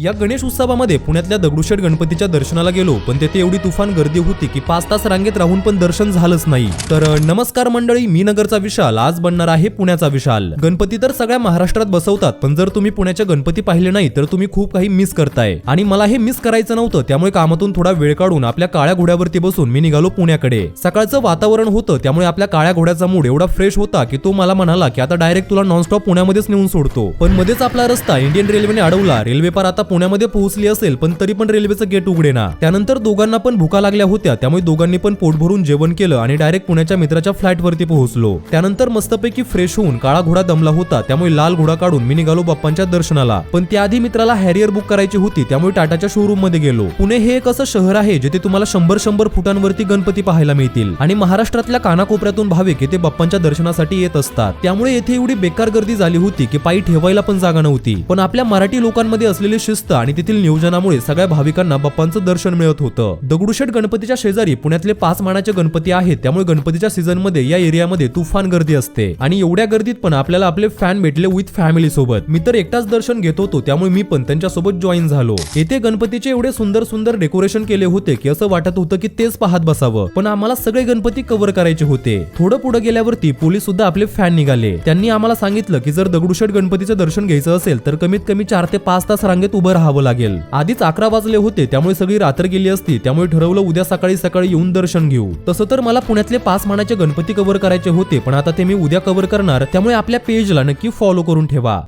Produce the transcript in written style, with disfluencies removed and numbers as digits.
या गणेश उत्सवामध्ये पुण्यातल्या दगडूशेठ गणपतीच्या दर्शनाला गेलो, पण तेथे एवढी तुफान गर्दी होती की 5 तास रांगेत राहून पण दर्शन झालंच नाही। तर नमस्कार मंडळी, मी नगरचा विशाल आज बनणार आहे पुण्याचा विशाल। गणपती तर सगळ्या महाराष्ट्रात बसवतात, पण जर तुम्ही पुण्याचे गणपती पाहिले नाही तर तुम्ही खूप काही मिस करताय। आणि मला हे मिस करायचं नव्हतं, त्यामुळे कामातून थोडा वेळ काढून आपल्या काळ्या घोड्यावरती बसून मी निघालो पुण्याकडे। सकाळचं वातावरण होतं, त्यामुळे आपल्या काळ्या घोड्याचा मूड एवढा फ्रेश होता की तो मला म्हणाला की आता डायरेक्ट तुला नॉनस्टॉप पुण्यामध्येच नेऊन सोडतो। पण मध्येच आपला रस्ता इंडियन रेल्वेने अडवला। रेल्वे पार आता पुण्यामध्ये पोहोचली असेल, पण तरी पण रेल्वेचं गेट उघडेना। त्यानंतर दोघांना पण भुका लागल्या होत्या, त्यामुळे दोघांनी पण पोट भरून जेवण केलं आणि डायरेक्ट पुण्याच्या मित्राच्या फ्लॅट वरती पोहोचलो। त्यानंतर मस्तपैकी फ्रेश होऊन काळा घोडा दमला होता, त्यामुळे लाल घोडा काढून मी निघालो बाप्पांच्या दर्शनाला। पण त्याआधी मित्राला हॅरियर बुक करायची होती, त्यामुळे टाटाच्या शोरूम मध्ये गेलो। पुणे हे एक असं शहर आहे जिथे तुम्हाला 100 फुटांवरती गणपती पाहायला मिळतील आणि महाराष्ट्रातल्या कानाकोपऱ्यातून भाविक येथे बाप्पांच्या दर्शनासाठी येत असतात। त्यामुळे येथे एवढी बेकार गर्दी झाली होती की पायी ठेवायला पण जागा नव्हती। पण आपल्या मराठी लोकांमध्ये असलेली शिस्त आणि तेथील नियोजनामुळे सगळ्या भाविकांना बाप्पांचं दर्शन मिळत होतं। दगडूशेठ गणपतीच्या शेजारी पुण्यातले 5 मानाचे गणपती आहेत, त्यामुळे गणपतीच्या सीझन मध्ये या एरियामध्ये तुफान गर्दी असते। आणि एवढ्या गर्दीत पण आपल्याला आपले फॅन भेटले विथ फॅमिली सोबत। मी तर एकटाच दर्शन घेत होतो, त्यामुळे मी पण त्यांच्या सोबत जॉईन झालो। येथे गणपतीचे एवढे सुंदर डेकोरेशन केले होते की असं वाटत होतं की तेच पाहत बसावं, पण आम्हाला सगळे गणपती कव्हर करायचे होते। थोडं पुढे गेल्यावरती पोलीस सुद्धा आपले फॅन निघाले। त्यांनी आम्हाला सांगितलं की जर दगडूशेठ गणपतीचं दर्शन घ्यायचं असेल तर कमीत कमी 4 ते 5 तास रांगेत उभं राहावं लागेल। आधीच 11 वाजले होते, त्यामुळे सगळी रात्र गेली असती, त्यामुळे ठरवलं उद्या सकाळी येऊन दर्शन घेऊ। तसं तर मला पुण्यातले 5 मानाचे गणपती कव्हर करायचे होते, पण आता ते मी उद्या कव्हर करणार, त्यामुळे आपल्या पेजला नक्की फॉलो करून ठेवा।